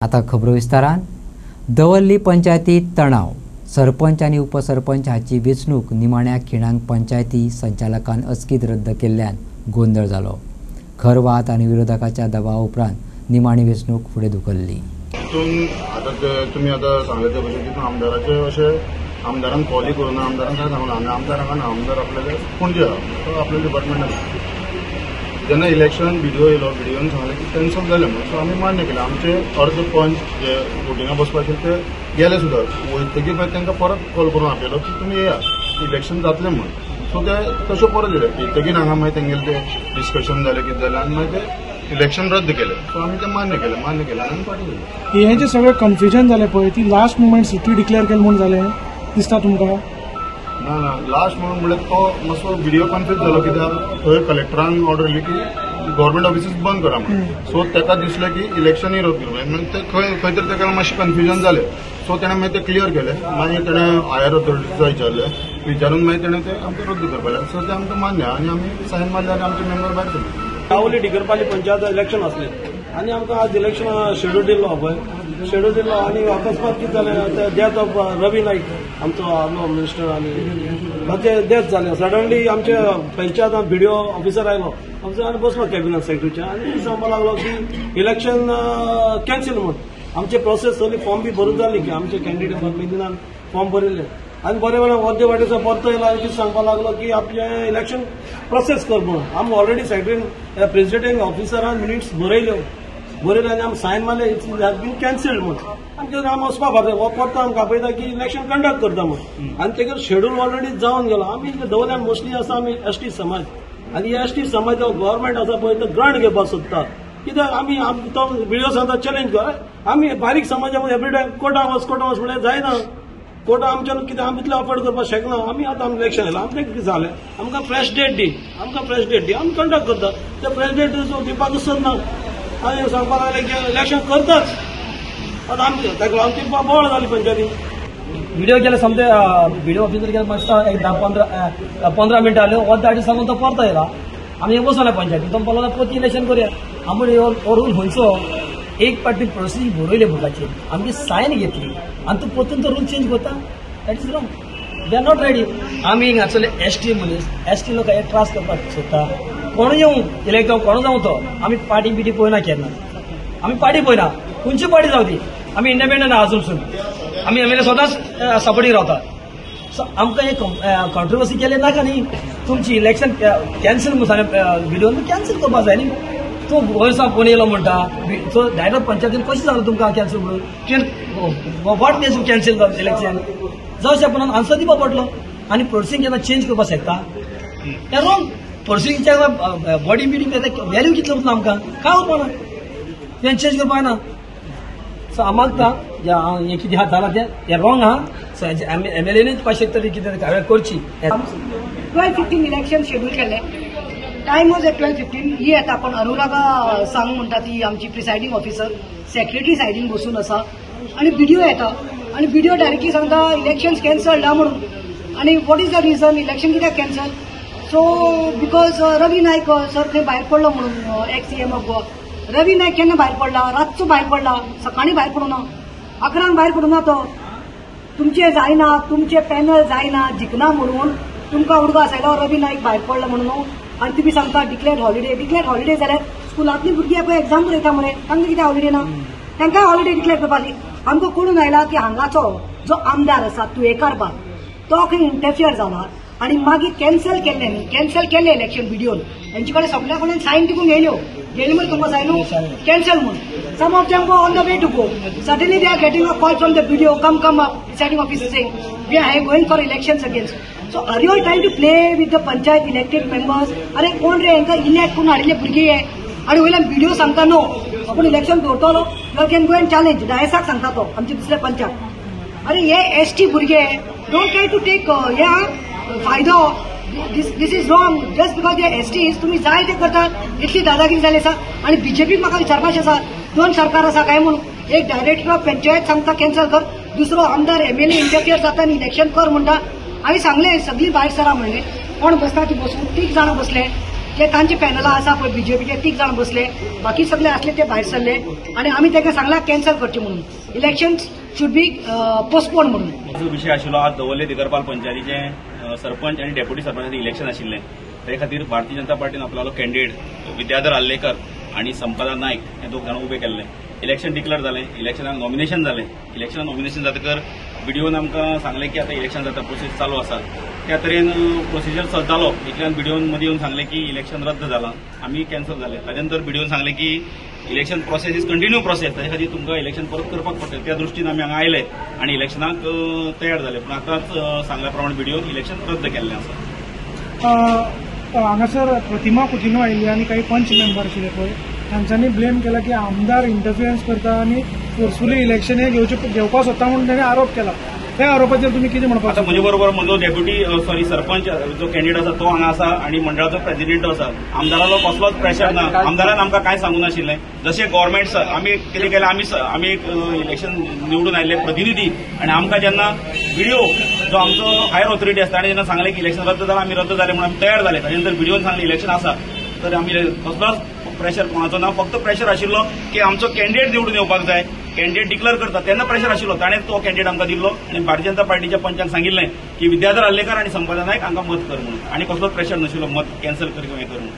आता खबरो विस्तारान दवर्ली पंचायतीत तणाव सरपंच आणि उपसरपंच हाची वेंचणूक निमाण्या खिणांक पंचायती संचालकान अचकीत रद्द केल्ल्यान गोंधळ जालो। खरवात आणि विरोधकाच्या दबावा उपरांत निमाणी वेंचणूक फुडें धुकल्ली। तुम्ही आता सांगले भशेन आमदाराचे अशें आमदारान कॉली करून आमदारान काय सांगला आनी आमदार आपल्याला पणजे आपल्या डिपार्टमेंटान जेन्ना इलेक्शन व्हिडिओ येयलो व्हिडिओन सांगलें की कॅन्सल जालें म्हणून सो आमी मान्य केलें। आमचे अर्ज पंच जे वोटिंगा बसपा आशिल्ले ते गेले सुद्दां वयतकीर मागीर तांकां परत कॉल करून आपयलो की तुमी येया इलेक्शन जातलें म्हणून। सो ते तशें परत येले येतकीर हांगा मागीर तेंगेलें ते डिस्कशन जालें कितें जालें आनी मागीर ते इलेक्शन रद्द केलें। सो आमी ते मान्य केलें आनी आमी पाटी केली। हें जे सगळें कन्फ्युजन जालें पळय ती लास्ट मुमेंट सिटी डिक्लेअर केलें म्हणून जालें दिसता तुमकां? ना लास्ट म्हणून तो मातसो व्हिडिओ कन्फ्यूज जालो कित्याक थंय कलेक्टरान ऑर्डर दिली की गव्हर्मेंट ऑफिसीस बंद करा म्हणून। सो ताका दिसलें की इलेक्शनूय रद्द करप म्हणजे ते खंय तरी ताका मातशें कन्फ्युजन जालें। सो ताणें मागीर ते क्लियर केलें। मागीर ताणें हायर ऑथॉरिटीजा विचारून मागीर ताणें ते आमकां रद्द करपाक लायलें। सो ते आमकां मान्य आनी आमी सायन मारले आनी आमचे मेंबर भायर सरले। कावली डिगरपाली पंचायत इलेक्शन आसलें आनी आमकां आज इलेक्शन शेड्यूल दिल्लो पळय शेड्यूल दिल्लो आनी अकस्मात कितें जालें डेथ ऑफ रवी नाईक आमचो आर्लो मिनिस्टर आनी ताचे डेथ जालें। सडनली आमचे पंचायत व्हिडिओ ऑफिसर आयलो ऑफिसरान बसलो कॅबिनेट सेक्रेटरीच्या आनी सांगपाक लागलो की इलेक्शन कॅन्सील म्हणून। आमचे प्रोसेस सगळी फॉर्म बी भरून जाली की आमचे कॅन्डिडेट मेदिनान फॉर्म भरिल्ले आनी बरे अर्दे वाटेचो परतो येयलो आनी सांगपाक लागलो की आपले इलेक्शन प्रोसेस कर म्हणून। आमी ऑलरेडी सेक्रेटरीन प्रेसिडेंट ऑफिसरान मिनिट्स बरयले आनी आमी सायन मारले इट्स हॅज बीन कॅन्सल्ड म्हणून। आमचे आमी वचपाक पावता हो परतो आमकां आपयता की इलेक्शन कंडक्ट करता म्हणून आनी तेजेर शेड्यूल ऑलरेडी जावन गेलो। आमी दवल्यान मोस्टली आसा आमी एसटी समाज आनी एसटी समाज गव्हर्मेंट आसा पळय तो ग्रांट घेवपाक सोदता कित्याक आमी तो व्हिडिओ सांगता चॅलेंज कर आमी बारीक समाजा एवरीडे कोर्टाक वच म्हणल्यार जायना। कोर्टा आमच्यान कितें आमी इतलें अफोर्ड करपाक शकना। आमी आतां इलेक्शन येयलां आमचें कितें जालें आमकां फ्रेश डेट दी आमी कंडक्ट करता ते फ्रेश डेट दिवपाक सोदना आनी सांगपाक लागलें की इलेक्शन करताच। आतां आमी ताका आमची बोवाळ जाली पंचायतीन। व्हिडिओ केले समजे व्हिडिओ ऑफिसर गेले मातसो एक 10-15 मिनटां जाले अर्द दाडी सांगून तो परतो येयला। आमी बसले पंचायतीन तो बोला पोती इलेक्शन करूया आमी व्हरून खंयचो एक पाटी प्रोसिजर बरयले बुकाचेर आमची सायन घेतली आनी तूं परतून तो रूल चेंज करता that is wrong. They are not ready. आमी हांगासरले एसटी मनीस एसटी लोक हे त्रास करपाक सोदता कोण येवं इलेक्ट जावं कोण जावं तो आमी पार्टी बिटी पळयना केन्ना आमी पार्टी पळयना खंयची पार्टी जावं ती आमी इंडिपेंडंट आहा अजून आमी एमएलए स्वताच सपोर्टीक रावता। सो आमकां हे कॉन्ट्रोवर्सी केले नाका न्ही तुमची इलेक्शन कॅन्सल म्हणून सांगलें व्हिडिओ कॅन्सल करपाक जाय न्ही। तो वयरसा फोन येयलो म्हणटा सो डायरेक्ट पंचायतीन कशें जालें तुमकां कॅन्सल म्हणून वॉट मेज कॅन्सल जालें इलेक्शन जावचें पण आन्सर दिवपाक पडलो आनी प्रोसिंग केन्ना चेंज करपाक शकता हें रॉंग। प्रोसिंगच्या बॉडी बिडी वॅल्यू कितलो उरना आमकां काय उरपाना तें चेंज करपाक ना। सो आमकां हें कितें आहा जालां तें रॉंग आहा। सो एमएलएनीच पाशेक तरी कितें करची। 12:15 इलेक्शन शेड्यूल केलें टायम वॉज एट 12:15 ही येता पण अनुरागा सांग म्हणटा ती आमची प्रिसायडींग ऑफिसर सेक्रेटरी सायडीन बसून आसा आनी व्हिडिओ येता आनी व्हिडिओ डायरेक्टली सांगता इलेक्शन कॅन्सल ना म्हणून। आनी what is the reason election कित्याक cancel so because Ravi Naik sir थंय भायर पडलो म्हणून ex CM of Goa. Ravi Naik केन्ना भायर पडला रातचो भायर पडला सकाळीं भायर पडूना 11 भायर पडूना तो तुमचे जायना तुमचे पॅनल जायना जिखना म्हणून तुमकां उडको आसयलो रवी नायक भायर पडला म्हणून आनी तुमी सांगता डिक्लेअर्ड हॉलिडे जाल्यार स्कुलांतली भुरगीं पळय एग्जाम बरयता मरे तांकां कितें हॉलिडे ना तांकां हॉलिडे डिक्लेअर करपाची। आमकां कळून आयला की हांगाचो जो आमदार आसा तुयेकार बाब तो खंय इंटरफियर जाला आनी मागीर कॅन्सल केलें इलेक्शन व्हिडिओन हेंचे कडेन सगळ्या कडेन सायन तिकून गेल्यो मरे तुमकां सायन कॅन्सल म्हणून some of them go on the way to go suddenly they are getting a call from the video come up deciding officer saying we are going for elections against. So are you trying to play with the panchayat elected members अरे कोण रे हांकां elect करून हाडिल्ले भुरगे हे आनी वयल्यान video सांगता नो आपूण इलेक्शन दवरतलो you can go and challenge डायसाक सांगता तो आमचे दुसरे पंचायत अरे हे एसटी भुरगे डोंट ट्राय टू टेक फायदो this is wrong just because they एसटीज तुमी जाय ते करता इतली दादागिरी जाली आसा। आनी बीजेपीक म्हाका विचारपाचें आसा 2 सरकार आसा काय म्हणून एक डायरेक्टर ऑफ पंचायत सांगता कॅन्सल कर दुसरो आमदार एमएलए इंटरफियर जाता आनी इलेक्शन कर म्हणटा। आमी सांगलें सगळीं भायर सरा म्हणलें कोण बसता ती बसून 3 जाणां बसले जे तांचे पॅनला आसा पळय बीजेपीचे 3 जाण बसले, बाकी सगळे असले ते भायर सरले आणि आम्ही तांकां सांगला कॅन्सल करचे म्हणून, इलेक्शन शूड बी पोस्टपोन म्हणून. जो विषय आशिल्लो आज दवर्ले दिगरपाल पंचायतीचे सरपंच आणि डेप्युटी सरपंचाचे इलेक्शन आशिल्लें, ते खातीर भारतीय जनता पार्टीन आपलो कॅन्डिडेट विद्याधर आल्लेकर आणि संपदा नायक हे 2 जाण उबे केल्ले. इलेक्शन डिक्लेअर जालें, इलेक्शनाक नॉमिनेशन जालें. इलेक्शनाक नॉमिनेशन जातकर बीडीओन आमकां सांगलें की आतां इलेक्शन जाता, प्रोसेस चालू आसा. त्या तरेन प्रोसिजर जालो. इतल्यान बीडीओन मदीं येवन सांगलें की इलेक्शन रद्द जालां, आमी कॅन्सल जालें. ताजे नंतर बीडीओन सांगलें की election process is continue process, ताचे खातीर तुमकां इलेक्शन परत करपाक पडटलें. त्या दृश्टीन आमी हांगा आयले आनी इलेक्शनाक तयार जाले. पूण आतांच सांगल्या प्रमाणे बीडीओन इलेक्शन रद्द केल्लें आसा. हांगासर प्रतिमा कुटिनो आयिल्ली आनी काही पंच मेंबर आशिल्ले पळय, तांच्यांनी ब्लेम केला की आमदार इंटरफियरन्स करता आनी फोर्सफुली इलेक्शन हे घेवपाक सोदता म्हणून ताणें आरोप केला. त्या आरोपाचेर तुमी कितें म्हणपाक आता म्हजे बरोबर म्हजो डेप्युटी सरपंच जो कॅन्डिडेट आसा तो हांगा आसा आणि मंडळाचो प्रेसिडेंट आसा. आमदाराचो कसलोच प्रेशर ना, आमदारान आमकां कांय सांगूं नाशिल्लें. जशें गव्हर्मेंट आमी कितें केलें, आमी एक इलेक्शन निवडून आयिल्ले प्रतिनिधी आणि आमकां जेन्ना व्हिडिओ जो आमचो हायर ऑथॉरिटी आसा ताणें जेन्ना सांगलें की इलेक्शन रद्द जालां, आमी रद्द जालें म्हणून आमी तयार जाले. ताजे नंतर व्हिडिओन सांगलें इलेक्शन आसा, तर आमी कसलोच प्रेशर कोणाचो ना. फक्त प्रेशर आशिल्लो की आमचो कॅन्डिडेट निवडून येवपाक जाय. कॅन्डिडेट डिक्लेअर करता तेन्ना प्रेशर आशिल्लो, ताणें तो कॅन्डिडेट आमकां दिल्लो आनी भारतीय जनता पार्टीच्या पंचांक सांगिल्लें की विद्याधर आल्लेकर आनी संपदा नायक हांकां मत कर म्हणून. आनी कसलोच प्रेशर नाशिल्लो मत कॅन्सल कर किंवा हें कर म्हणून.